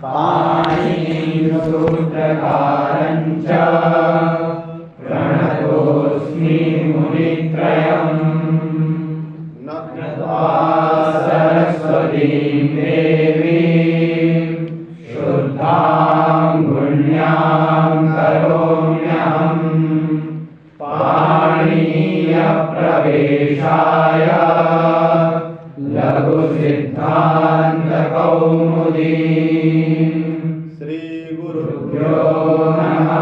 पाणिनिं सूत्रकारं च प्रणतोऽस्मि मुनित्रयम् नत्वा सरस्वतीं देवीं शुद्धां पुण्यां करोम्यहम् पाणिनीयप्रवेशाय लघुसिद्धान्तकौमुदीं श्रीगुरुभ्यो नमः।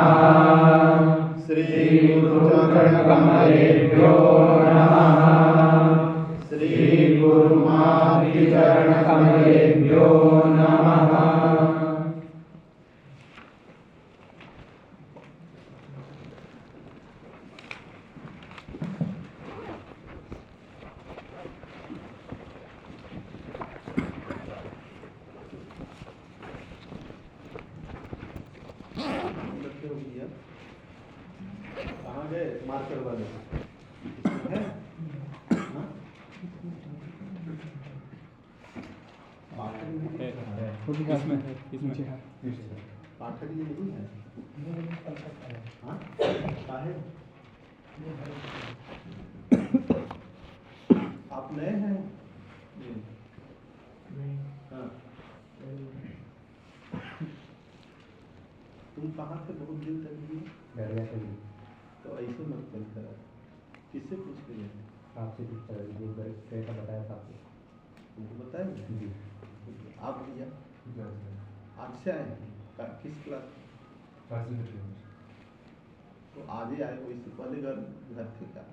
श्रीगुरुचरणकमलेभ्यो नमः। श्रीगुरुमातृचरणकमलेभ्यो नमः। कहाँ गए मार्कर वाले है? पाठक ये नहीं है। हाँ? काहे? आप नए हैं? हाँ। तुम कहाँ से बहुत दिन तक भी? तो ऐसे मत करता है। किससे पूछ के गए? आपसे पूछता है, कैसा बताया था आपको? तुमको बताया जी। आप भैया आज से आए हैं? किस क्लास? तो आज ही आए, कोई से पहले घर थे क्या?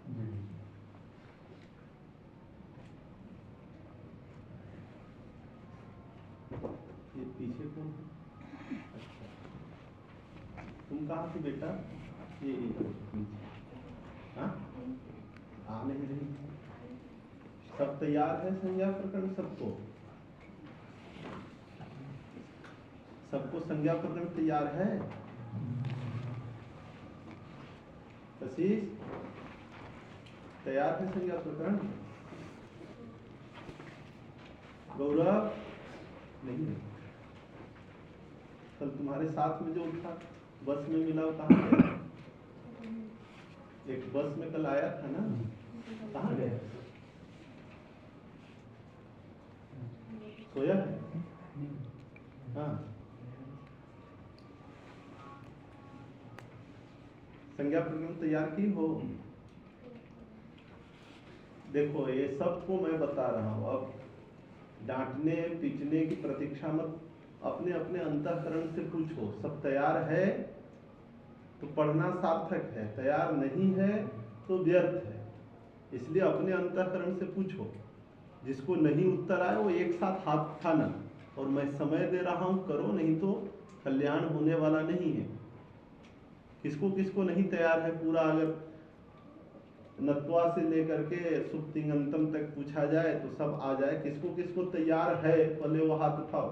ये पीछे कौन है? अच्छा, तुम कहाँ से बेटा? ये हाँ? आ नहीं रही। सब तैयार है संज्ञा प्रकरण सबको? सबको संज्ञा प्रकरण तैयार है? कशिश तैयार है संज्ञा प्रकरण? गौरव नहीं है। कल तुम्हारे साथ में जो था बस में मिला वो कहाँ गया? एक बस में कल आया था ना, कहाँ गया? सोया है? हाँ। संज्ञा प्रकरण तैयार की हो? देखो ये सबको मैं बता रहा हूँ। अब डांटने पीटने की प्रतीक्षा मत, अपने अपने अंतःकरण से पूछो। सब तैयार है तो पढ़ना सार्थक है, तैयार नहीं है तो व्यर्थ है। इसलिए अपने अंतःकरण से पूछो। जिसको नहीं उत्तर आए वो एक साथ हाथ उठाना, और मैं समय दे रहा हूँ करो, नहीं तो कल्याण होने वाला नहीं है। किसको किसको नहीं तैयार है पूरा? अगर नत्वा से लेकर के सुप्तिंगंतम तक पूछा जाए तो सब आ जाए। किसको किसको तैयार है पहले वो हाथ उठाओ।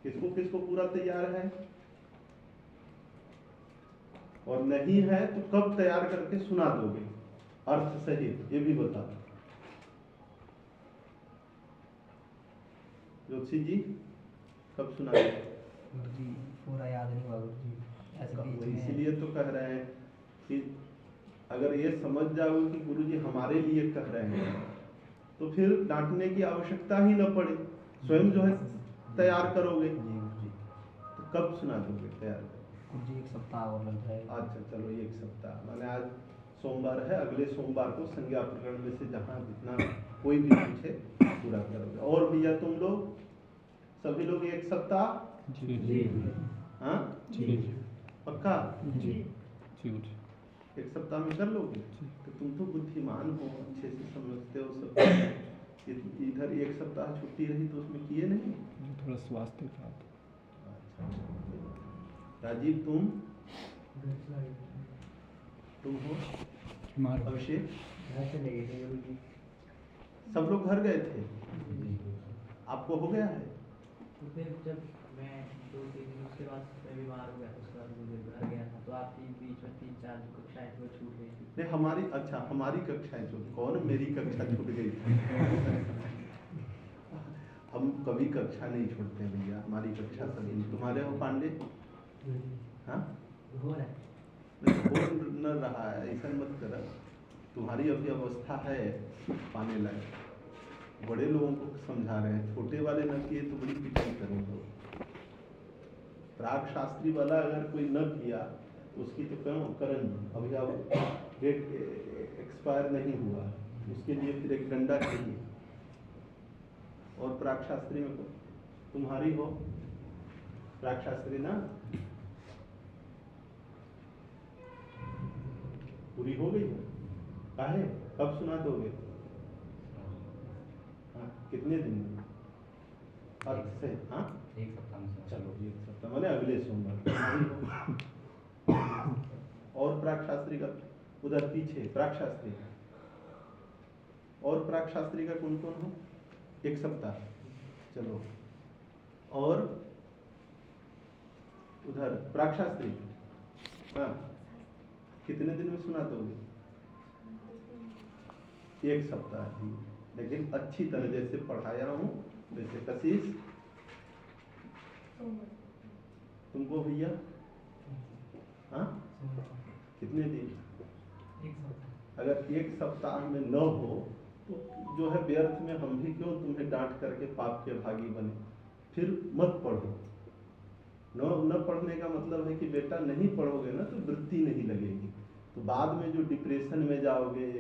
किसको किसको पूरा तैयार है? और नहीं है तो कब तैयार करके सुना दोगे अर्थ सहित, ये भी बता। जोशी जी कब सुनाओगे? जी पूरा याद नहीं हुआ गुरुजी। इसीलिए तो कह रहे हैं कि अगर ये समझ जाओगे कि गुरुजी हमारे लिए कह रहे हैं तो फिर डांटने की आवश्यकता ही न पड़े, स्वयं जो है तैयार करोगे। तो कब सुना दोगे तैयार? जी 1 सप्ताह और लग जाएगा। अच्छा चलो 1 सप्ताह, मैंने आज सोमवार है, अगले सोमवार को संज्ञा प्रकरण में से जहाँ जितना कोई भी पूछे पूरा करोगे। और भैया तुम लोग सभी लोग 1 सप्ताह? जी हाँ जी पक्का? जी 1 सप्ताह में कर लोगे? तो तुम तो बुद्धिमान हो, अच्छे से समझते हो सब। इधर 1 सप्ताह छुट्टी रही तो उसमें किए नहीं? थोड़ा स्वास्थ्य खराब। अच्छा राजीव तुम हो? अभिषेक सब लोग घर गए थे? आपको हो गया है? तो फिर जब मैं 2-3 दिन उसके बाद मैं बीमार हो गया, उसके बाद मुझे घर गया था, तो आपकी बीच में 3-4 जो कक्षाएं थी वो छूट गई थी। नहीं हमारी, अच्छा हमारी कक्षाएं छूट, कौन मेरी कक्षा छूट गई थी? हम कभी कक्षा नहीं छोड़ते हैं भैया, हमारी कक्षा सभी। तुम्हारे हो पांडे? हाँ, हो रहा है। नहीं, हो न रहा है, ऐसा मत करो। तुम्हारी अभी अवस्था है पाने लायक। बड़े लोगों को समझा रहे हैं, छोटे वाले न किए तो बड़ी पिटाई करेंगे। प्राग शास्त्री वाला अगर कोई न किया उसकी तो क्यों करें। अभी अब डेट एक्सपायर नहीं हुआ, उसके लिए फिर एक डंडा चाहिए। और प्राग शास्त्री में तुम्हारी हो प्राग शास्त्री ना पूरी हो गई है? काहे कब सुना दोगे? हाँ, कितने दिन में? अर्थ से हाँ, एक सप्ताह में सर। चलो एक सप्ताह मैंने अगले सोमवार। और प्राग शास्त्री का उधर पीछे प्राग शास्त्री और प्राग शास्त्री का कौन कौन हो? एक सप्ताह, चलो। और उधर प्राग शास्त्री हाँ, कितने दिन में सुना दोगे? एक सप्ताह ही, लेकिन अच्छी तरह जैसे पढ़ाया हूँ वैसे। कशिश तुमको भैया हाँ, कितने दिन? एक सप्ताह। अगर एक सप्ताह में न हो तो जो है व्यर्थ में हम भी क्यों तुम्हें डांट करके पाप के भागी बने। फिर मत पढ़ो। न पढ़ने का मतलब है कि बेटा नहीं पढ़ोगे ना तो वृत्ति नहीं लगेगी, तो बाद में जो डिप्रेशन में जाओगे,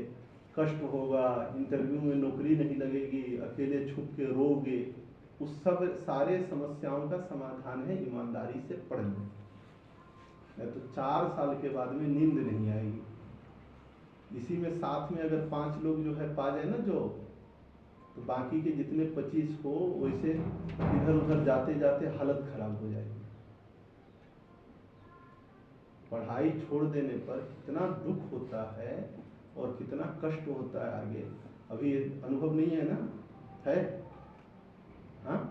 कष्ट होगा, इंटरव्यू में नौकरी नहीं लगेगी, अकेले छुप के रोगे। उस सब सारे समस्याओं का समाधान है ईमानदारी से पढ़ना। नहीं तो 4 साल के बाद में नींद नहीं आएगी। इसी में साथ में अगर 5 लोग जो है पा जाए ना जो, तो बाकी के जितने 25 हो वैसे इधर उधर जाते जाते हालत खराब हो जाएगी। पढ़ाई छोड़ देने पर कितना दुख होता है और कितना कष्ट होता है आगे। अभी अनुभव नहीं है ना? है हाँ,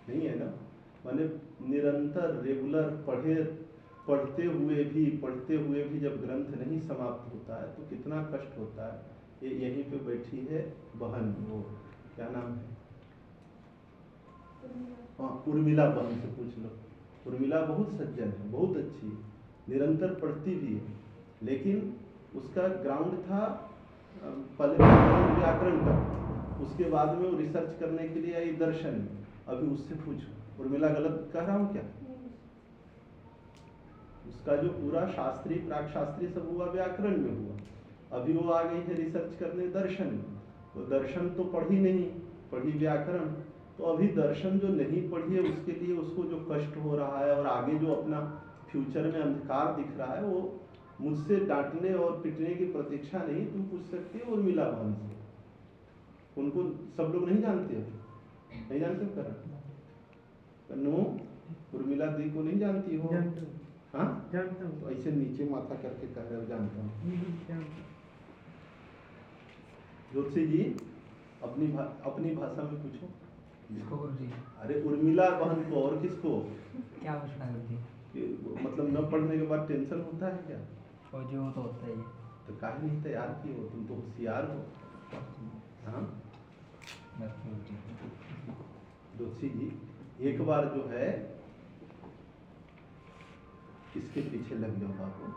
नहीं है ना? माने निरंतर रेगुलर पढ़ते हुए भी जब ग्रंथ नहीं समाप्त होता है तो कितना कष्ट होता है। ये यहीं पे बैठी है बहन, वो क्या नाम है? हाँ, उर्मिला बहन से पूछ लो। उर्मिला बहुत सज्जन है, बहुत अच्छी, निरंतर पढ़ती भी है, लेकिन उसका ग्राउंड था पहले व्याकरण का, उसके बाद में वो रिसर्च करने के लिए आई दर्शन में। अभी उससे पूछो उर्मिला गलत कह रहा हूँ क्या? उसका जो पूरा शास्त्री प्राक शास्त्री सब हुआ व्याकरण में हुआ, अभी वो आ गई है रिसर्च करने दर्शन में। तो दर्शन तो पढ़ी नहीं, पढ़ी व्याकरण। तो अभी दर्शन जो नहीं पढ़ी है उसके लिए उसको जो कष्ट हो रहा है और आगे जो अपना फ्यूचर में अंधकार दिख रहा है, वो मुझसे डांटने और पिटने की प्रतीक्षा नहीं। तुम पूछ सकते हो उर्मिला बहन से, उनको सब लोग नहीं जानते हो, नहीं जानते हो करण नो, उर्मिला दी को नहीं जानती हो? हाँ, जानता हूँ। तो ऐसे नीचे माथा करके कह रहे हो जानता हूँ। ज्योति जी अपनी भाषा में पूछो। किसको गुरुजी? अरे उर्मिला बहन को, और किसको? क्या पूछना गुरुजी? मतलब न पढ़ने के बाद टेंशन होता है क्या? और जो तो होता ही है। तो काहे नहीं तैयार की हो? तुम तो होशियार हो। हाँ जोशी जी, एक बार जो है इसके पीछे लग जाओ बाबू,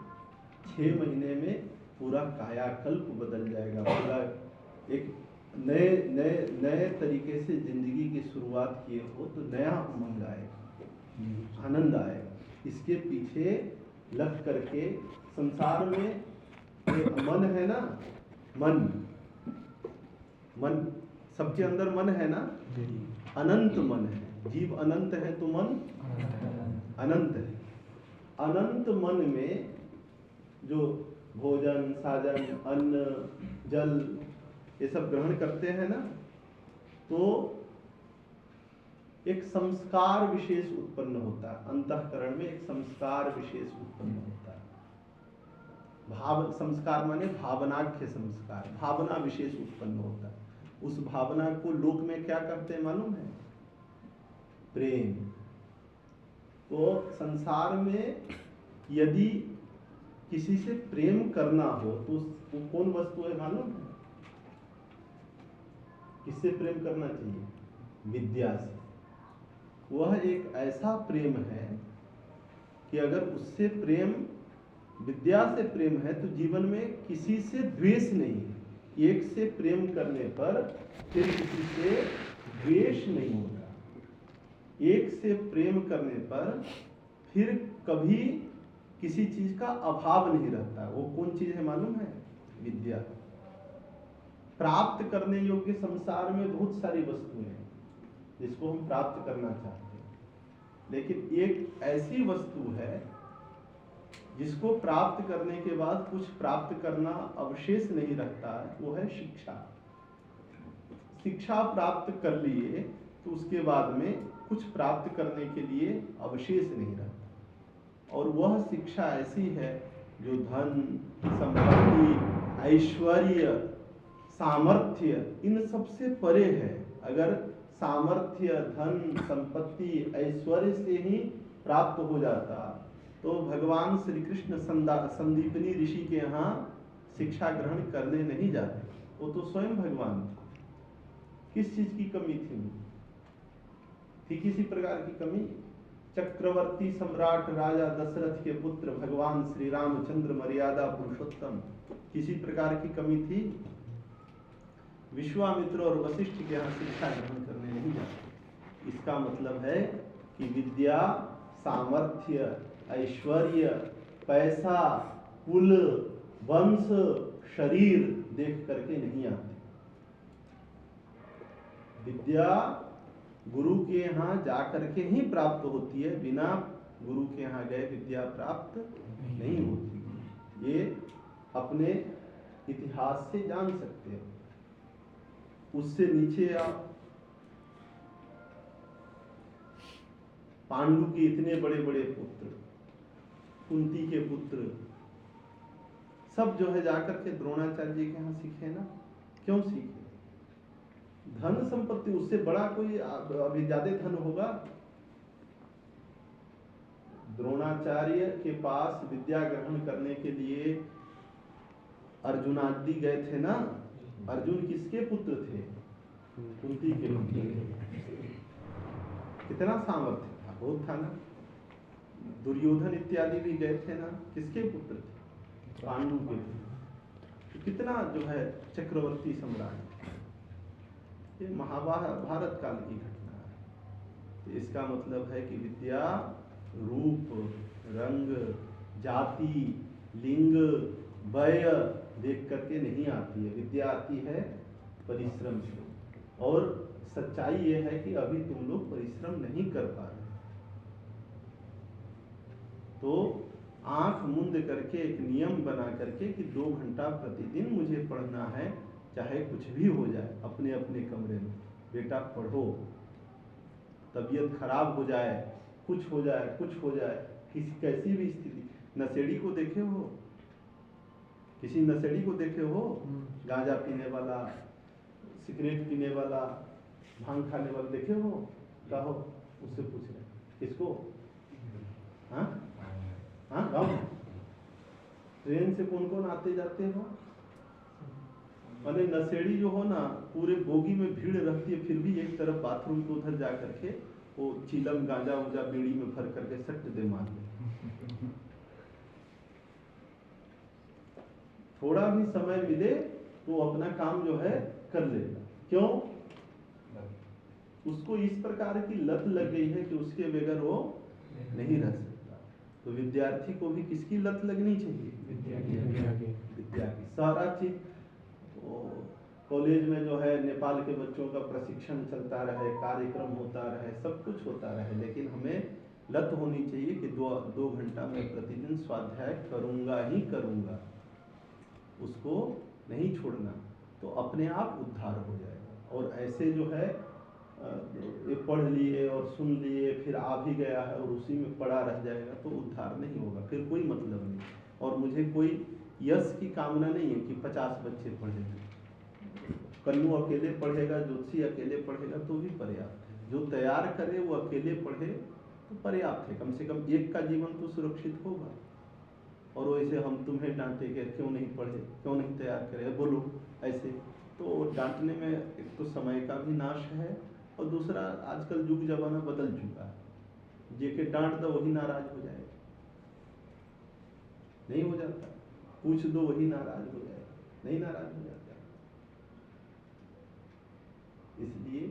6 महीने में पूरा कायाकल्प बदल जाएगा। पूरा एक नए तरीके से जिंदगी की शुरुआत किए हो तो नया उमंग आएगा, आनंद आएगा। इसके पीछे लग करके संसार में ये मन है ना, मन सबके अंदर मन है ना, अनंत मन है। जीव अनंत है तो मन अनंत है। अनंत मन में जो भोजन साजन अन्न जल ये सब ग्रहण करते हैं ना, तो एक संस्कार विशेष उत्पन्न होता है। अंतःकरण में एक संस्कार विशेष उत्पन्न होता है। भाव संस्कार माने भावनाख्य संस्कार, भावना विशेष उत्पन्न होता है। उस भावना को लोक में क्या कहते हैं मालूम है? प्रेम। तो संसार में यदि किसी से प्रेम करना हो तो वो कौन वस्तु है मालूम है? किससे प्रेम करना चाहिए? विद्या से, वह एक ऐसा प्रेम है कि अगर उससे प्रेम, विद्या से प्रेम है तो जीवन में किसी से द्वेष नहीं है। एक से प्रेम करने पर फिर किसी से द्वेष नहीं होगा। एक से प्रेम करने पर फिर कभी किसी चीज का अभाव नहीं रहता। वो कौन चीज है मालूम है? विद्या। प्राप्त करने योग्य संसार में बहुत सारी वस्तुएं हैं जिसको हम प्राप्त करना चाहते हैं, लेकिन एक ऐसी वस्तु है जिसको प्राप्त करने के बाद कुछ प्राप्त करना अवशेष नहीं रखता है, वो है शिक्षा। शिक्षा प्राप्त कर लिए तो उसके बाद में कुछ प्राप्त करने के लिए अवशेष नहीं रहता। और वह शिक्षा ऐसी है जो धन, संपत्ति, ऐश्वर्य, सामर्थ्य, इन सबसे परे है। अगर सामर्थ्य, धन, संपत्ति, ऐश्वर्य से ही प्राप्त हो जाता तो भगवान श्री कृष्ण संदीपनी ऋषि के यहाँ शिक्षा ग्रहण करने नहीं जाते। वो तो स्वयं भगवान थे। किस चीज की कमी थी किसी प्रकार की कमी? चक्रवर्ती सम्राट राजा दशरथ के पुत्र भगवान श्री रामचंद्र मर्यादा पुरुषोत्तम, किसी प्रकार की कमी थी? विश्वामित्र और वशिष्ठ के यहाँ शिक्षा ग्रहण करने नहीं जाते। इसका मतलब है कि विद्या, सामर्थ्य, ऐश्वर्य, पैसा, कुल, वंश, शरीर देख करके नहीं आते। विद्या गुरु के यहाँ जाकर के ही प्राप्त होती है, बिना गुरु के यहाँ गए विद्या प्राप्त नहीं होती। ये अपने इतिहास से जान सकते हो। उससे नीचे आप पांडु के इतने बड़े बड़े पुत्र, कुंती के पुत्र, सब जो है जाकर के द्रोणाचार्य जी के यहाँ सीखे ना। क्यों सीखे? धन संपत्ति, उससे बड़ा कोई अभी ज्यादा धन होगा? द्रोणाचार्य के पास विद्या ग्रहण करने के लिए अर्जुनादि गए थे ना। अर्जुन किसके पुत्र थे? कुंती के पुत्र थे। कितना सामर्थ्य था, बहुत था ना। दुर्योधन इत्यादि भी गए थे ना, किसके पुत्र थे? पांडु के थे। कितना जो है चक्रवर्ती सम्राट। ये महाभारत काल की घटना है। तो इसका मतलब है कि विद्या रूप, रंग, जाति, लिंग, वय देख करके नहीं आती है। विद्या आती है परिश्रम से। और सच्चाई ये है कि अभी तुम लोग परिश्रम नहीं कर पा रहे। तो आंख मूंद करके एक नियम बना करके कि 2 घंटा प्रतिदिन मुझे पढ़ना है, चाहे कुछ भी हो जाए। अपने अपने कमरे में बेटा पढ़ो। तबीयत खराब हो जाए, कुछ हो जाए, कुछ हो जाए, किसी कैसी भी स्थिति। नशेड़ी को देखे हो? किसी नशेड़ी को देखे हो? गांजा पीने वाला, सिगरेट पीने वाला, भांग खाने वाला देखे हो? कहो, उससे पूछ रहे किसको? हाँ हाँ, गाँव में ट्रेन से कौन कौन आते जाते हो? माने नशेड़ी जो हो ना, पूरे बोगी में भीड़ रहती है, फिर भी एक तरफ बाथरूम के उधर जा करके वो चीलम गांजा उजा बीड़ी में भर करके सट दे मार दे। थोड़ा भी समय मिले तो अपना काम जो है कर लेगा। क्यों? उसको इस प्रकार की लत लग गई है कि उसके बगैर वो नहीं रह सकता। तो विद्यार्थी को भी किसकी लत लगनी चाहिए? विद्या की। सारा चीज कॉलेज में जो है नेपाल के बच्चों का प्रशिक्षण चलता रहे, कार्यक्रम होता रहे, सब कुछ होता रहे, लेकिन हमें लत होनी चाहिए कि 2 घंटा मैं प्रतिदिन स्वाध्याय करूंगा ही करूंगा। उसको नहीं छोड़ना, तो अपने आप उद्धार हो जाएगा। और ऐसे जो है ये पढ़ लिए और सुन लिए, फिर आ भी गया है और उसी में पड़ा रह जाएगा, तो उद्धार नहीं होगा, फिर कोई मतलब नहीं। और मुझे कोई यश की कामना नहीं है कि 50 बच्चे पढ़ेंगे। कन्नू अकेले पढ़ेगा, ज्योतिषी अकेले पढ़ेगा तो भी पर्याप्त है। जो तैयार करे वो अकेले पढ़े तो पर्याप्त है। कम से कम एक का जीवन तो सुरक्षित होगा। और वैसे हम तुम्हें डांटे कि क्यों नहीं पढ़े, क्यों नहीं तैयार करे, बोलो ऐसे, तो डांटने में एक तो समय का भी नाश है और दूसरा आजकल युग जमाना बदल चुका है, जेके डांट दो वही नाराज हो जाएगा, नहीं हो जाता, पूछ दो वही नाराज हो जाएगा, नहीं नाराज हो जाता। इसलिए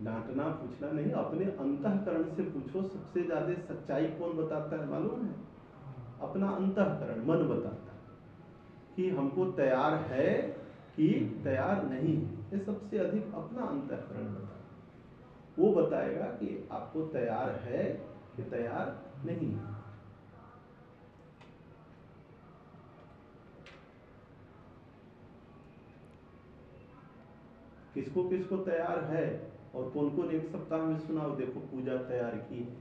डांटना पूछना नहीं, अपने अंतःकरण से पूछो। सबसे ज्यादा सच्चाई कौन बताता है मालूम है? अपना अंतःकरण, मन बताता है कि हमको तैयार है कि तैयार नहीं है। ये सबसे अधिक अपना अंतःकरण बताता है। वो बताएगा कि आपको तैयार है कि तैयार नहीं है। किसको किसको तैयार है और कौन कौन एक सप्ताह में सुनाओ, देखो पूजा तैयार की है,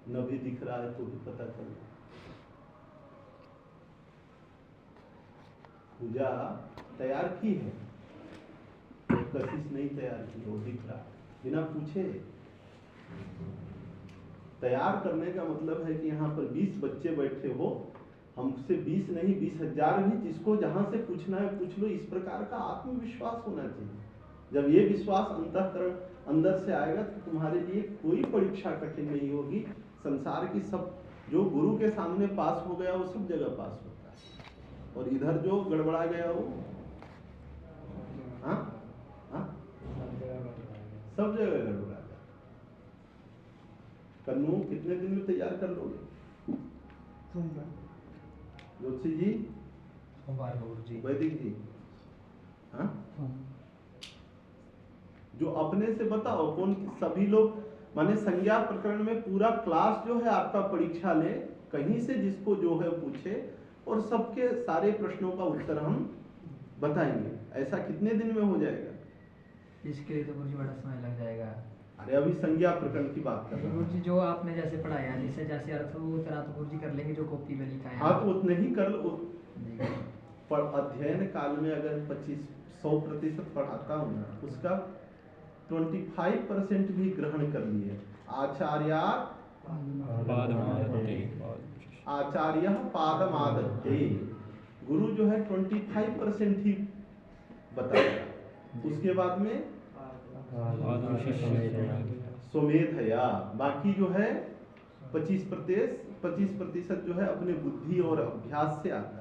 न भी दिख रहा है तो भी पता चल। पूजा तैयार की है, कशिश नहीं तैयार की, वो दिख रहा बिना पूछे। तैयार करने का मतलब है कि यहाँ पर 20 बच्चे बैठे हो, हमसे 20 नहीं 20,000 भी, जिसको जहां से पूछना है पूछ लो। इस प्रकार का आत्मविश्वास होना चाहिए। जब ये विश्वास अंतःकरण अंदर से आएगा तो तुम्हारे लिए कोई परीक्षा कठिन नहीं होगी। संसार की सब, जो गुरु के सामने पास हो गया वो सब जगह पास होता है, और इधर जो गड़बड़ा गया वो हाँ हाँ सब जगह गड़बड़ा गया। कन्नू कितने दिन में तैयार कर लोगे? जोशी जी, सोमवार को गुरु जी। वैदिक जी, हाँ जो अपने से बताओ कौन, सभी लोग माने संज्ञा प्रकरण में पूरा क्लास जो है आपका परीक्षा ले, कहीं से जिसको जो है पूछे, और सबके सारे प्रश्नों का उत्तर हम बताएंगे। ऐसा कितने दिन में हो जाएगा? इसके लिए तो गुरु जी बड़ा समय लग जाएगा। अरे अभी संज्ञा प्रकरण की बात कर रहा गुरु हूँ। जी जो आपने जैसे पढ़ाया, जैसे जैसे अर्थ हो उतना तो गुरु जी कर लेंगे, जो कॉपी में लिखा है। हाँ तो उतने ही कर लो। जी। पर अध्ययन काल में अगर 100% पढ़ाता हूँ ना, उसका 25% भी ग्रहण कर लिए। आचार्य पादमादत्ते, गुरु जो है 25% ही बताएगा। उसके बाद में स्वमेधया, बाकी जो है 25% जो है अपने बुद्धि और अभ्यास से आता है।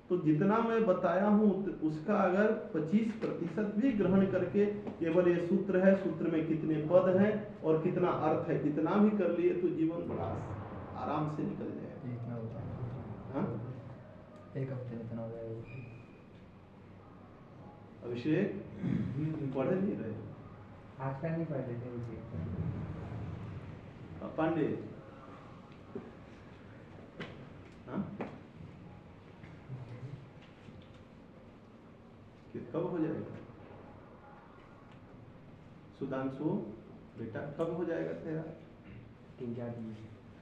तो जितना मैं बताया हूँ उसका अगर 25% भी ग्रहण करके, केवल ये सूत्र है, सूत्र में कितने पद हैं और कितना अर्थ है, कितना भी कर लिए तो जीवन बड़ा आराम से निकल जाएगा। इतना हो जाएगा। हाँ? एक हफ्ते में इतना हो जाएगा। अभिषेक पढ़े नहीं रहे? आजकल नहीं पढ़ लेते उसे। पांडे, हाँ कब हो जाएगा? सुधांशु बेटा कब हो जाएगा तेरा? 3-4 दिन।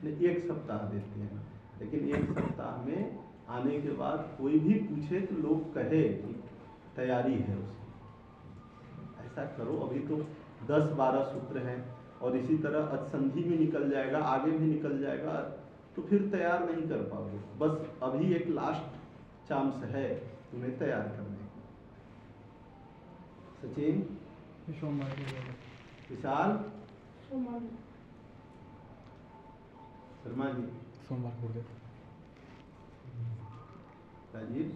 नहीं, 1 सप्ताह देते हैं, लेकिन 1 सप्ताह में आने के बाद कोई भी पूछे तो लोग कहे कि तैयारी है उसकी। ऐसा करो, अभी तो 10-12 सूत्र हैं और इसी तरह अचसंधि भी निकल जाएगा, आगे भी निकल जाएगा, तो फिर तैयार नहीं कर पाओगे। बस अभी एक लास्ट चांस है तुम्हें तैयार करने का। सचिन, सोमवार को विशाल, शर्मा जी, सोमवार को राजीव,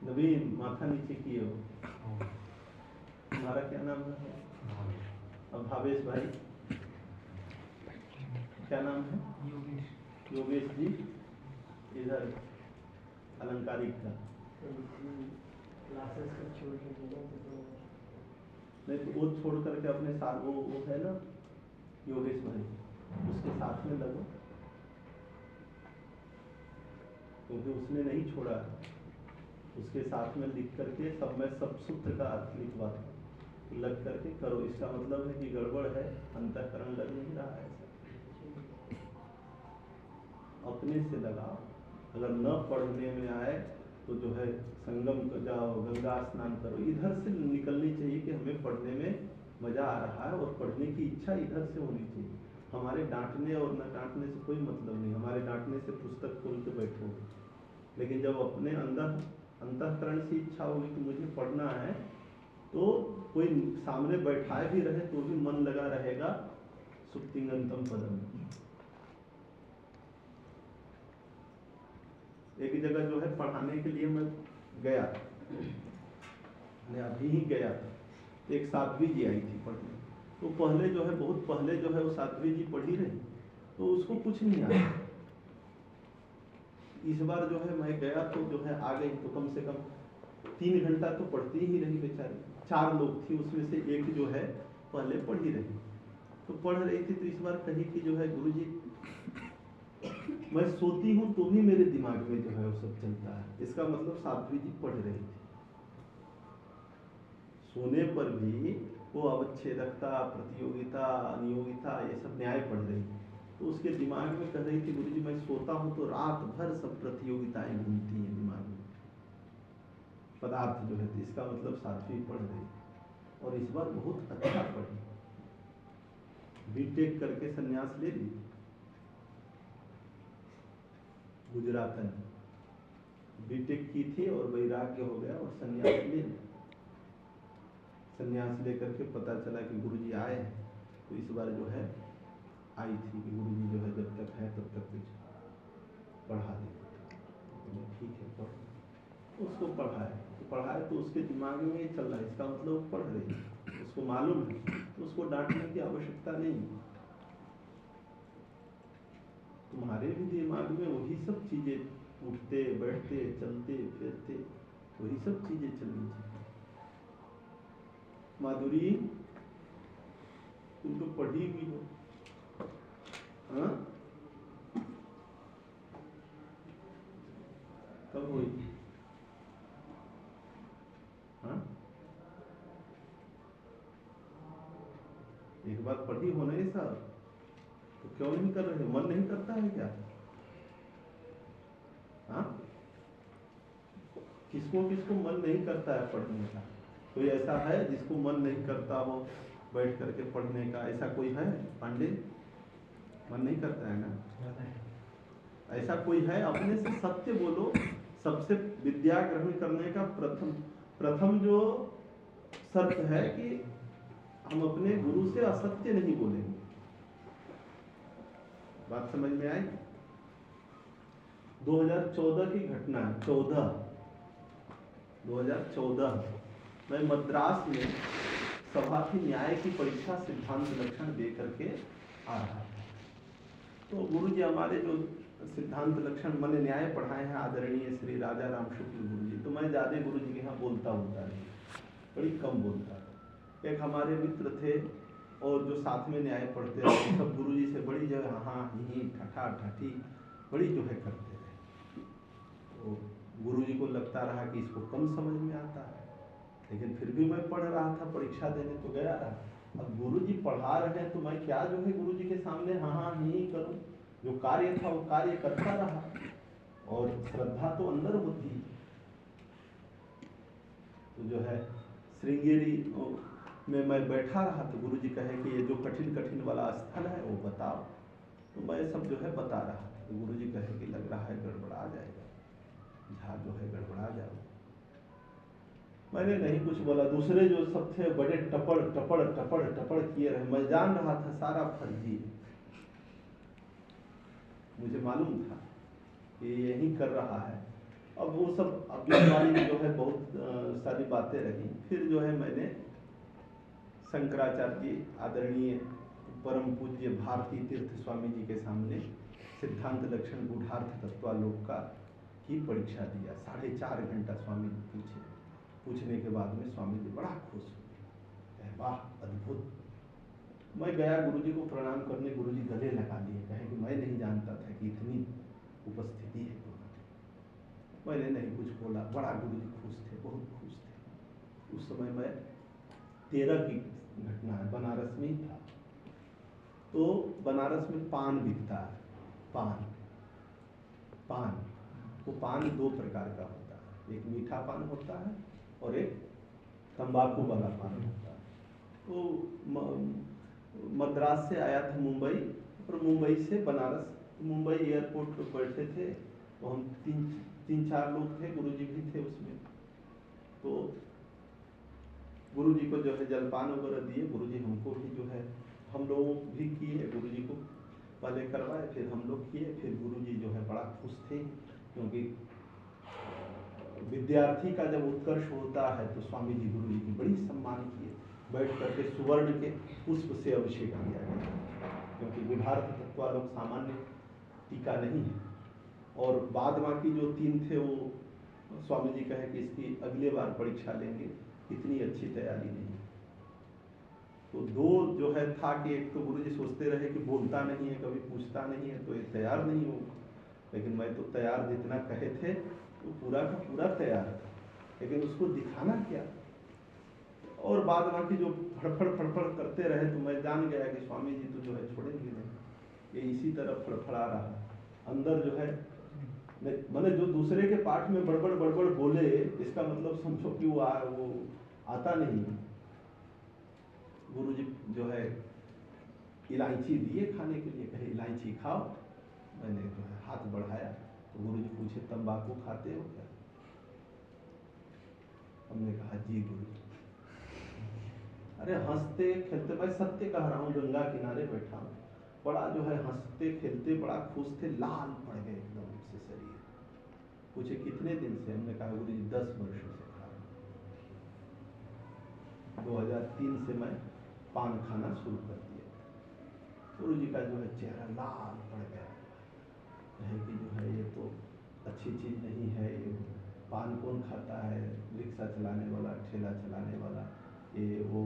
नवीन, माथा नीचे किए हो। तुम्हारा क्या नाम है? अब भावेश भाई, क्या नाम है? योगेश जी, इधर अलंकारिक का क्लासेस को छोड़ के बोलो तो नहीं, तो वो छोड़ करके अपने साथ वो है ना योगेश भाई, उसके साथ में लगो, क्योंकि उसने नहीं छोड़ा। उसके साथ में लिख करके सब में सब सूत्र का अर्थ लिखवा लग करके करो। इसका मतलब है कि गड़बड़ है, अंतःकरण लग नहीं रहा है। अपने से लगाओ। अगर न पढ़ने में आए तो जो है संगम को जाओ, गंगा स्नान करो। इधर से निकलनी चाहिए कि हमें पढ़ने में मजा आ रहा है और पढ़ने की इच्छा इधर से होनी चाहिए। हमारे डांटने और न डांटने से कोई मतलब नहीं। हमारे डांटने से पुस्तक खोल के बैठोगे, लेकिन जब अपने अंदर अंतःकरण से इच्छा होगी कि मुझे पढ़ना है, तो कोई सामने बैठाए भी रहे तो भी मन लगा रहेगा सुप्तिंगंतम पदम। एक जगह जो है पढ़ाने के लिए मैं गया, मैं अभी ही गया था, एक साध्वी जी आई थी पढ़ने। तो पहले जो है, बहुत पहले जो है वो साध्वी जी पढ़ी रही, तो उसको कुछ नहीं आया। इस बार जो है मैं गया तो जो है आ गई, तो कम से कम 3 घंटा तो पढ़ती ही रही बेचारी। 4 लोग थी, उसमें से एक जो है पहले पढ़ी रही, तो पढ़ रही थी। तो इस बार कही कि जो है गुरुजी, मैं सोती हूँ तो भी मेरे दिमाग में जो है वो सब चलता है। इसका मतलब साध्वी जी पढ़ रही थी, सोने पर भी वो अवच्छेदकता, प्रतियोगिता, अनियोगिता, ये सब न्याय पढ़ रही थी। तो उसके दिमाग में कह रही थी, गुरुजी मैं सोता हूँ तो रात भर सब प्रतियोगिताएं घूमती हैं दिमाग में, पदार्थ जो है। इसका मतलब साध्वी पढ़ रही, और इस बार बहुत अच्छा पढ़ी। बीटेक करके संन्यास ले ली, गुजरात में बीटेक की थी और वैराग्य हो गया और संन्यास ले लिया। संन्यास लेकर के पता चला कि गुरुजी आए हैं, तो इस बार जो है आई थी कि गुरुजी जो है जब तक है तब तक कुछ पढ़ा दे। ठीक है, पढ़। उसको पढ़ाए तो उसके दिमाग में ये चल रहा है, इसका मतलब पढ़ रही है, उसको मालूम है, तो उसको डांटने की आवश्यकता नहीं। तुम्हारे भी दिमाग में वही सब चीजें, उठते बैठते चलते फिरते, वही सब चीजें चलनी चाहिए। माधुरी, तुम तो पढ़ी हुई हो, हाँ? कब हुई? हाँ? एक बार पढ़ी हो ना ये सब, तो क्यों नहीं कर रहे? मन नहीं करता है क्या? हाँ? किसको किसको मन नहीं करता है पढ़ने का? कोई ऐसा है जिसको मन नहीं करता हो बैठ करके पढ़ने का? ऐसा कोई है पांडे? मन नहीं करता है ना? ऐसा कोई है? अपने से सत्य बोलो। सबसे विद्या ग्रहण करने का प्रथम जो शर्त है कि हम अपने गुरु से असत्य नहीं बोलेंगे। बात समझ में आई? 2014 की घटना है, 2014 मैं मद्रास में सभापति न्याय की परीक्षा सिद्धांत लक्षण दे करके आ रहा था। तो गुरुजी हमारे जो सिद्धांत लक्षण मैंने न्याय पढ़ाए हैं, आदरणीय श्री राजा राम शुक्ल गुरुजी, तो मैं ज्यादा गुरुजी के यहाँ बोलता नहीं, बड़ी कम बोलता था। एक हमारे मित्र थे और जो साथ में न्याय पढ़ते रहे, सब गुरुजी से बड़ी जगह हाँ ही ठठा ठठी बड़ी जो है करते रहे। तो गुरुजी को लगता रहा कि इसको कम समझ में आता है, लेकिन फिर भी मैं पढ़ रहा था, परीक्षा देने तो गया रहा। अब गुरुजी पढ़ा रहे हैं तो मैं क्या जो है गुरुजी के सामने हाँ ही करूं? जो कार्य था वो कार्य करता रहा, और श्रद्धा तो अंदर होती। तो जो है श्रृंगेरी में मैं बैठा रहा, तो गुरुजी कहे कि ये जो कठिन कठिन वाला स्थल है वो बताओ। तो मैं सब जो है बता रहा था। तो गुरुजी कहे कि लग रहा है गड़बड़ा जाएगा, जहाँ जो है गड़बड़ा जाओ। मैंने नहीं कुछ बोला। दूसरे जो सब थे बड़े टपड़ टपड़ टपड़ टपड़ किए रहे। मैं जान रहा था सारा फर्जी है, मुझे मालूम था कि यही कर रहा है। अब वो सब अज्ञानवाणी जो है बहुत सारी बातें रही। फिर जो है मैंने शंकराचार्य जी, आदरणीय परम पूज्य भारती तीर्थ स्वामी जी के सामने सिद्धांत लक्षण गूढ़ार्थ तत्वालोक का की परीक्षा दिया। 4.5 घंटा स्वामी जी पूछने के बाद में स्वामी जी बड़ा खुश हुए, वाह अद्भुत। मैं गया गुरुजी को प्रणाम करने, गुरुजी गले लगा लिए, कहे कि मैं नहीं जानता था कि इतनी उपस्थिति है तुम्हारी। मैंने नहीं कुछ बोला। बड़ा गुरुजी खुश थे, बहुत खुश थे। उस समय मैं 13 की घटना है, बनारस में ही था। तो बनारस में पान बिकता है, पान वो पान 2 प्रकार का होता है, एक मीठा पान होता है और एक तंबाकू वाला पान होता है। तो मद्रास से आया था मुंबई और मुंबई से बनारस, मुंबई एयरपोर्ट पर बैठे थे, तो हम तीन चार लोग थे, गुरुजी भी थे उसमें। तो गुरुजी को जो है जलपान वगैरह दिए, गुरुजी हमको भी जो है, हम लोग भी किए, गुरुजी को पहले करवाए, फिर हम लोग किए। फिर गुरुजी जो है बड़ा खुश थे, क्योंकि विद्यार्थी का जब उत्कर्ष होता है तो स्वामी जी गुरुजी की बड़ी सम्मान किए, बैठ करके सुवर्ण के पुष्प से अभिषेक किया गया, क्योंकि विभारत तत्वालोक सामान्य टीका नहीं है। और बाद बाकी जो 3 थे वो स्वामी जी कहे कि इसकी अगले बार परीक्षा लेंगे, इतनी अच्छी तैयारी नहीं। तो 2 जो है था कि एक तो गुरुजी सोचते रहे कि बोलता नहीं है, कभी पूछता नहीं है, तो ये तैयार नहीं होगा। लेकिन मैं तो तैयार जितना कहे थे तो पूरा का पूरा तैयार था, लेकिन उसको दिखाना क्या। और बाद बाकी जो फड़फड़ करते रहे, तो मैं जान गया कि स्वामी जी तो जो है छोड़ेंगे नहीं, ये इसी तरह फड़फड़ा रहा अंदर जो है। मैंने जो दूसरे के पाठ में बड़बड़ बोले, इसका मतलब समझो कि वो आता नहीं। गुरुजी जो है इलायची दिए खाने के लिए, कहे इलायची खाओ। मैंने जो है हाथ बढ़ाया तो गुरुजी पूछे तंबाकू खाते हो क्या? हमने कहा जी गुरुजी। अरे हंसते खेलते, मैं सत्य कह रहा हूँ, गंगा किनारे बैठा हूँ, बड़ा जो है हंसते खेलते बड़ा खुश थे, लाल पड़ गए एकदम से शरीर। पूछे कितने दिन से? हमने कहा गुरुजी 10 वर्षों से खा रहा हूँ। 2003 से मैं पान खाना शुरू कर दिया। गुरुजी का जो है चेहरा लाल पड़ गया, है कि जो है ये तो अच्छी चीज़ नहीं है, ये पान कौन खाता है, रिक्शा चलाने वाला, ठेला चलाने वाला, ये वो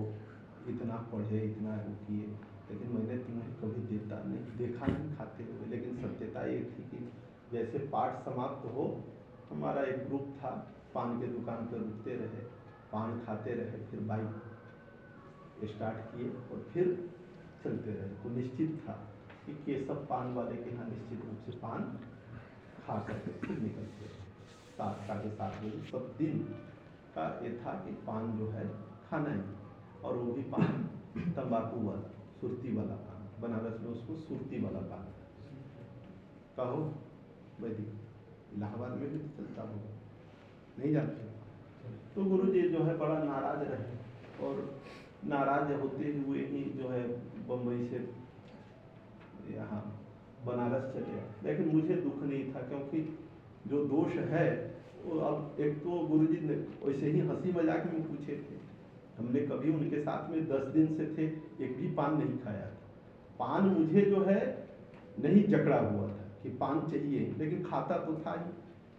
इतना पढ़े इतना वो किए, लेकिन मैंने तुम्हें कभी देखा नहीं खाते हुए। लेकिन सत्यता ये थी कि जैसे पाठ समाप्त हो, हमारा एक ग्रुप था, पान के दुकान पर रुकते रहे, पान खाते रहे, फिर बाइक स्टार्ट किए और फिर चलते रहे। तो निश्चित था कि केशव पान वाले के यहाँ निश्चित रूप से पान खा करके फिर निकलते रहे। 7-7:30 बजे सब दिन का ये था कि पान जो है खाना ही, और वो भी पान तंबाकू वाला, सुरती वाला पान। बनारस में उसको सुरती वाला पान कहो। वैदिक इलाहाबाद में भी तो चलता होगा, नहीं जानते। तो गुरुजी जो है बड़ा नाराज रहे, और नाराज होते हुए ही जो है बम्बई से यहाँ बनारस चले आए। लेकिन मुझे दुख नहीं था, क्योंकि जो दोष है वो अब एक तो गुरुजी ने वैसे ही हंसी मजाक में पूछे थे, हमने कभी उनके साथ में 10 दिन से थे, एक भी पान नहीं खाया था। पान मुझे जो है नहीं जकड़ा हुआ था कि पान चाहिए, लेकिन खाता तो था ही,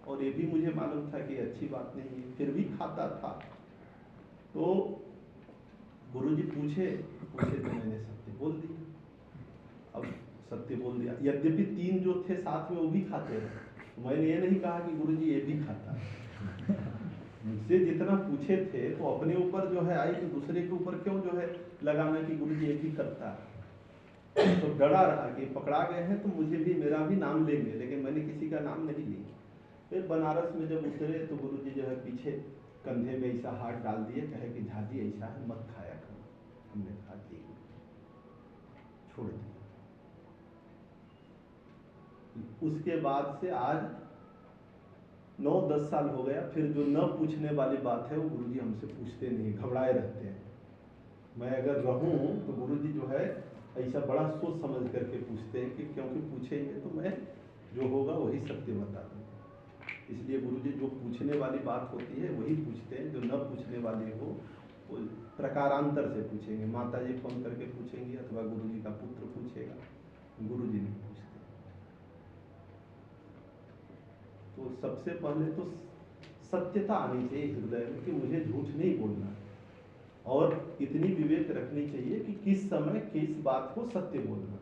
और ये भी मुझे मालूम था कि अच्छी बात नहीं है, फिर भी खाता था। तो गुरुजी पूछे तो मैंने सत्य बोल दिया। अब सत्य बोल दिया, यद्यपि 3 जो थे साथ में वो भी खाते रहे। मैंने ये नहीं कहा कि गुरुजी ये भी खाता। मुझसे जितना पूछे थे तो अपने ऊपर जो है आई, तो दूसरे के ऊपर क्यों जो है लगाना कि गुरुजी ये भी करता है। तो डरा रहा कि पकड़ा गए हैं तो मुझे भी, मेरा भी नाम लेंगे, लेकिन मैंने किसी का नाम नहीं लिया। फिर बनारस में जब उतरे तो गुरुजी जो है पीछे कंधे में ऐसा हाथ डाल दिए, कहे कि झाजी ऐसा है मत खाया करो। हमने कहा जी, छोड़ दिया। उसके बाद से आज 9-10 साल हो गया, फिर जो न पूछने वाली बात है वो गुरुजी हमसे पूछते नहीं, घबराए रहते हैं। मैं अगर रहूं तो गुरुजी जो है ऐसा बड़ा सोच समझ करके पूछते हैं, कि क्योंकि पूछेंगे तो मैं जो होगा वही सत्य बता दूंगा। इसलिए गुरुजी जो पूछने वाली बात होती है वही पूछते हैं, जो न पूछने वाली हो वो प्रकारांतर से पूछेंगे। माता जी फोन करके पूछेंगी अथवा गुरुजी का पुत्र पूछेगा, गुरुजी नहीं पूछते। तो सबसे पहले तो सत्यता आनी चाहिए हृदय में कि मुझे झूठ नहीं बोलना, और इतनी विवेक रखनी चाहिए कि किस समय किस बात को सत्य बोलना।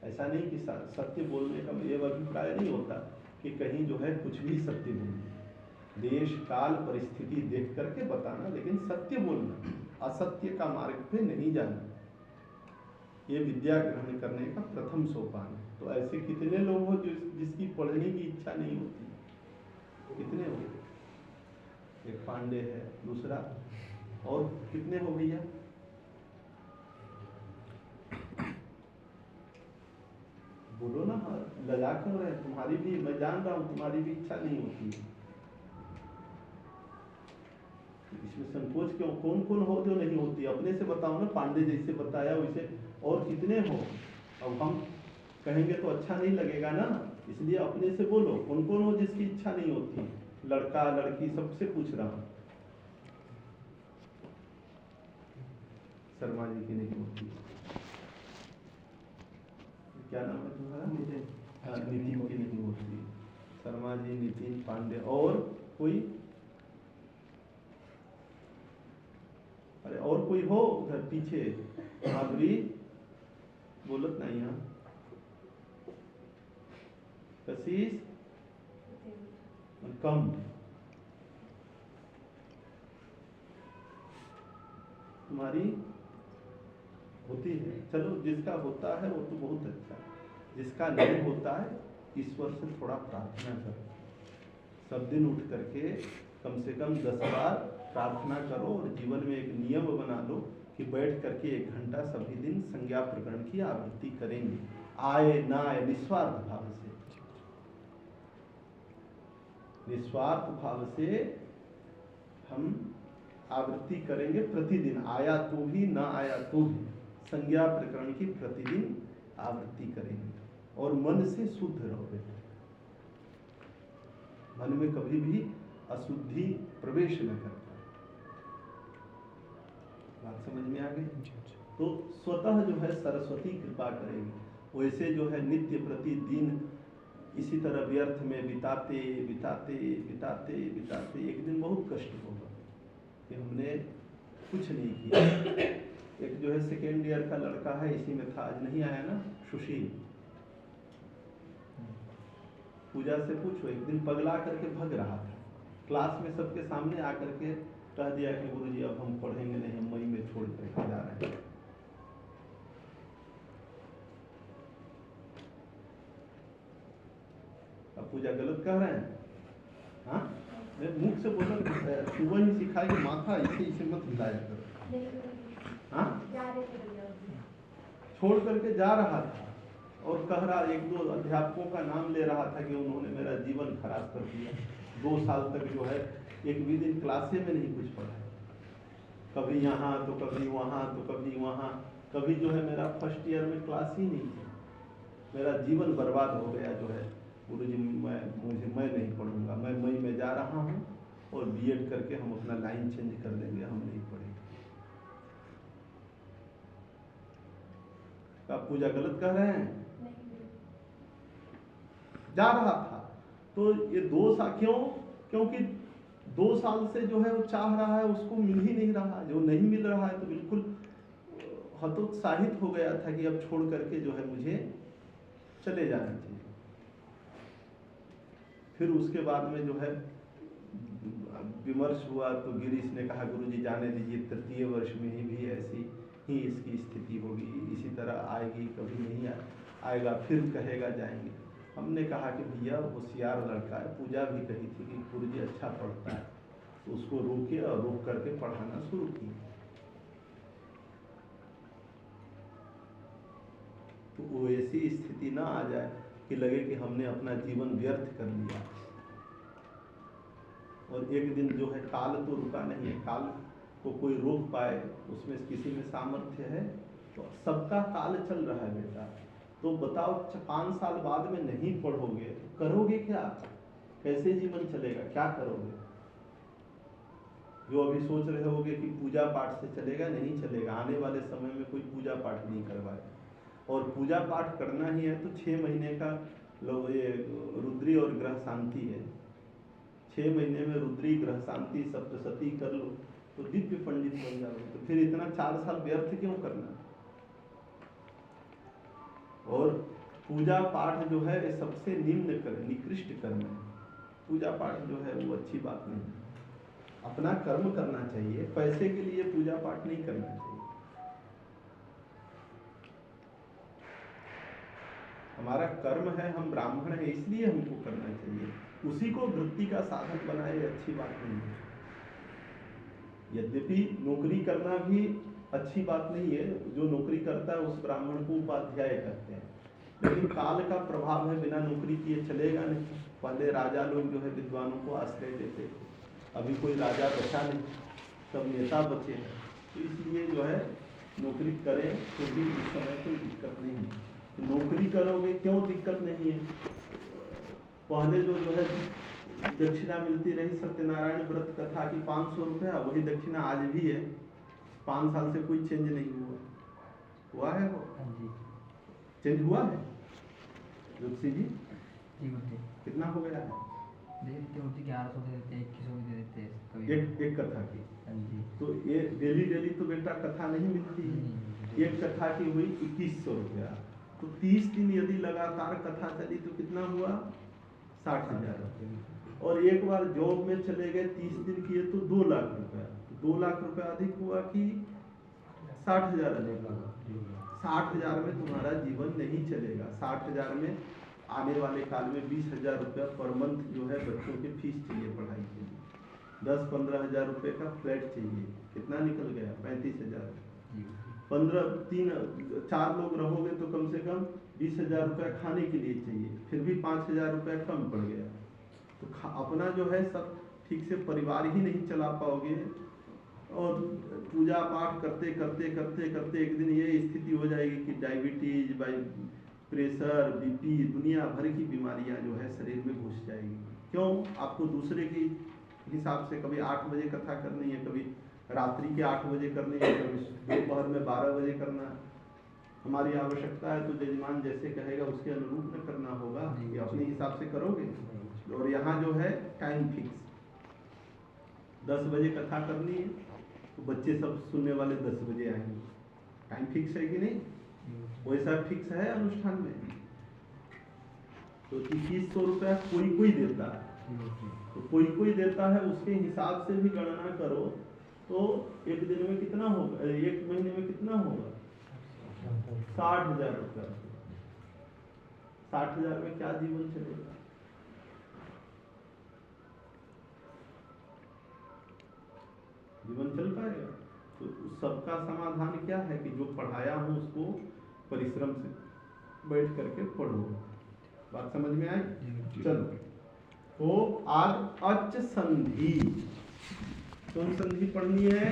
ऐसा नहीं कि सत्य बोलने का ये अभिप्राय नहीं होता कि कहीं जो है कुछ भी सत्य बोलना, देश काल परिस्थिति देख करके बताना, लेकिन सत्य बोलना, असत्य का मार्ग पे नहीं जाना, ये विद्या ग्रहण करने का प्रथम सोपान है। तो ऐसे कितने लोग हो जिसकी पढ़ने की इच्छा नहीं होती, कितने हो? एक पांडे है, दूसरा और कितने हो भैया? बोलो ना, हाँ, लजा क्यों रहे? तुम्हारी भी, मैं जान रहा हूँ तुम्हारी भी इच्छा नहीं होती है, इसमें संकोच क्यों? कौन कौन हो जो नहीं होती? अपने से बताओ ना, पांडे जैसे बताया वैसे और कितने हो। अब हम कहेंगे तो अच्छा नहीं लगेगा ना, इसलिए अपने से बोलो कौन कौन हो जिसकी इच्छा नहीं होती। लड़का लड़की सबसे पूछ रहा हूँ। शर्मा जी की नहीं होती। क्या नाम है तुम्हारा? हाँ, नितिन की नहीं होती। शर्मा जी, नितिन, पांडे, और कोई? अरे और कोई हो उधर पीछे? माधुरी बोलत नहीं। यहाँ कशिश कम। तुम्हारी होती है, चलो जिसका होता है वो तो बहुत अच्छा, जिसका नहीं होता है ईश्वर से थोड़ा प्रार्थना करो। सब दिन उठ करके कम से कम 10 बार प्रार्थना करो और जीवन में एक नियम बना लो कि बैठ करके 1 घंटा सभी दिन संज्ञा प्रकरण की आवृत्ति करेंगे, आए ना आए, निस्वार्थ भाव से। निस्वार्थ भाव से हम आवृत्ति करेंगे प्रतिदिन, आया तो भी ना आया तो भी संज्ञा प्रकरण की प्रतिदिन आवृत्ति करेंगे और मन से शुद्ध रहो बेटा। मन में कभी भी अशुद्धि प्रवेश न करता। बात समझ में आ गई? तो स्वतः जो है सरस्वती कृपा करेगी। वैसे जो है नित्य प्रतिदिन इसी तरह व्यर्थ में बिताते बिताते बिताते बिताते एक दिन बहुत कष्ट होगा कि हमने कुछ नहीं किया। एक जो है 2nd ईयर का लड़का है, इसी में था, आज नहीं आया ना, सुशील। पूजा से पूछो, एक दिन पगला करके भग रहा था, क्लास में सबके सामने आकर के कह दिया कि गुरुजी अब हम पढ़ेंगे नहीं, हम मई में छोड़ करके जा रहे हैं। अब पूजा गलत कह रहे हैं? हाँ, मैं मुख से बोला, सुबह ही सिखाया कि माथा इसे इसे मत हिलाया करो। हाँ, छोड़ करके जा रहा था और कह रहा, 1-2 अध्यापकों का नाम ले रहा था कि उन्होंने मेरा जीवन खराब कर दिया। 2 साल तक जो है एक भी दिन क्लासे में नहीं कुछ पढ़ा, कभी यहाँ तो कभी वहाँ तो कभी वहाँ, कभी जो है मेरा 1st ईयर में क्लास ही नहीं थी। मेरा जीवन बर्बाद हो गया जो है। गुरुजी मैं नहीं पढ़ूंगा, मैं मई में जा रहा हूँ और बीएड करके हम अपना लाइन चेंज कर देंगे, हम नहीं पढ़ेंगे। आप पूजा गलत कह रहे हैं? जा रहा था तो ये 2 साल क्यों? क्योंकि 2 साल से जो है वो चाह रहा है, उसको मिल ही नहीं रहा। जो नहीं मिल रहा है तो बिल्कुल हतोत्साहित हो गया था कि अब छोड़ करके जो है मुझे चले जाना चाहिए। फिर उसके बाद में जो है विमर्श हुआ तो गिरीश ने कहा गुरुजी जाने दीजिए, 3य वर्ष में ही ऐसी ही इसकी स्थिति होगी, इसी तरह आएगी, कभी नहीं आएगा, फिर कहेगा जाएंगे। हमने कहा कि भैया होशियार लड़का है, पूजा भी कही थी कि गुरुजी अच्छा पढ़ता है, तो उसको रोके और रोक करके पढ़ाना शुरू किया। तो वो ऐसी स्थिति ना आ जाए कि लगे कि हमने अपना जीवन व्यर्थ कर लिया। और एक दिन जो है काल तो रुका नहीं है, काल को कोई रोक पाए, उसमें किसी में सामर्थ्य है? तो सबका काल चल रहा है बेटा। तो बताओ 5 साल बाद में नहीं पढ़ोगे तो करोगे क्या? कैसे जीवन चलेगा? क्या करोगे? जो अभी सोच रहे होगे कि पूजा पाठ से चलेगा, नहीं चलेगा। आने वाले समय में कोई पूजा पाठ नहीं करवाएगा। और पूजा पाठ करना ही है तो 6 महीने का ये रुद्री और ग्रह शांति है। 6 महीने में रुद्री ग्रह शांति सप्तशती कर लो तो दिव्य पंडित बन जाओगे। तो फिर इतना 4 साल व्यर्थ क्यों करना? और पूजा पाठ जो है सबसे निम्न कर्म, निकृष्ट कर्म है। पूजा पाठ जो है वो अच्छी बात नहीं है। अपना कर्म करना चाहिए, पैसे के लिए पूजा पाठ नहीं करना चाहिए। हमारा कर्म है, हम ब्राह्मण हैं, इसलिए हमको करना चाहिए। उसी को वृत्ति का साधन बनाए, अच्छी बात नहीं है। यद्यपि नौकरी करना भी अच्छी बात नहीं है, जो नौकरी करता है उस ब्राह्मण को उपाध्याय कहते हैं। लेकिन काल का प्रभाव है, बिना नौकरी किए चलेगा नहीं। पहले राजा लोग जो है विद्वानों को आश्रय देते थे, अभी कोई राजा बचा नहीं, सब नेता बचे हैं। तो इसलिए जो है नौकरी करें तो भी इस समय कोई दिक्कत नहीं है। तो नौकरी करोगे क्यों दिक्कत नहीं है। पहले जो है दक्षिणा मिलती रही, सत्यनारायण व्रत कथा की 500 रुपया, वही दक्षिणा आज भी है। 5 साल से कोई चेंज नहीं हुआ है। वो हाँ जी चेंज हुआ है ज्योतिषी जी? जी गुरुजी। कितना हो गया है? दे देते गुरुजी, 1100 दे देते हैं, 2100 भी दे देते हैं कभी। एक कथा की। हाँ जी। तो ये डेली तो बेटा कथा नहीं मिलती है। एक कथा की हुई 2100 रुपया। तो 30 दिन यदि लगातार कथा चली तो कितना हुआ? 60,000 रुपये। और एक बार जॉब में चले गए, 30 दिन किए तो 2 लाख रुपया। 2 लाख रुपया अधिक हुआ कि 60,000 अधिक हुआ? 60,000 में तुम्हारा जीवन नहीं चलेगा। 60,000 में आने वाले काल में 20,000 रुपया पर मंथ जो है बच्चों की फीस चाहिए पढ़ाई के लिए। 10-15 हज़ार रुपये का फ्लैट चाहिए, कितना निकल गया? 35,000। 4 लोग रहोगे तो कम से कम 20,000 रुपया खाने के लिए चाहिए, फिर भी 5,000 रुपया कम पड़ गया। तो अपना जो है सब ठीक से परिवार ही नहीं चला पाओगे। और पूजा पाठ करते करते करते करते एक दिन ये स्थिति हो जाएगी कि डायबिटीज, प्रेशर, बीपी, दुनिया भर की बीमारियां जो है शरीर में घुस जाएगी। क्यों? आपको दूसरे के हिसाब से कभी 8 बजे कथा करनी है, कभी रात्रि के 8 बजे करनी है, कभी दोपहर में 12 बजे करना है। हमारी आवश्यकता है तो यजमान जैसे कहेगा उसके अनुरूप में करना होगा, कि अपने हिसाब से करोगे। और यहाँ जो है टाइम फिक्स, 10 बजे कथा करनी है तो बच्चे सब सुनने वाले 10 बजे आएंगे। टाइम फिक्स है कि नहीं? वैसा फिक्स है अनुष्ठान में। तो 2100 रुपया कोई देता है, तो कोई देता है, उसके हिसाब से भी गणना करो तो एक दिन में कितना होगा, एक महीने में कितना होगा? 60,000 रुपया। 60,000 में क्या जीवन चलेगा? जीवन चल पाएगा? तो सबका समाधान क्या है कि जो पढ़ाया हूँ उसको परिश्रम से बैठ करके पढ़ो। बात समझ में आई? चलो, तो आज अच संधि, कौन संधि पढ़नी है?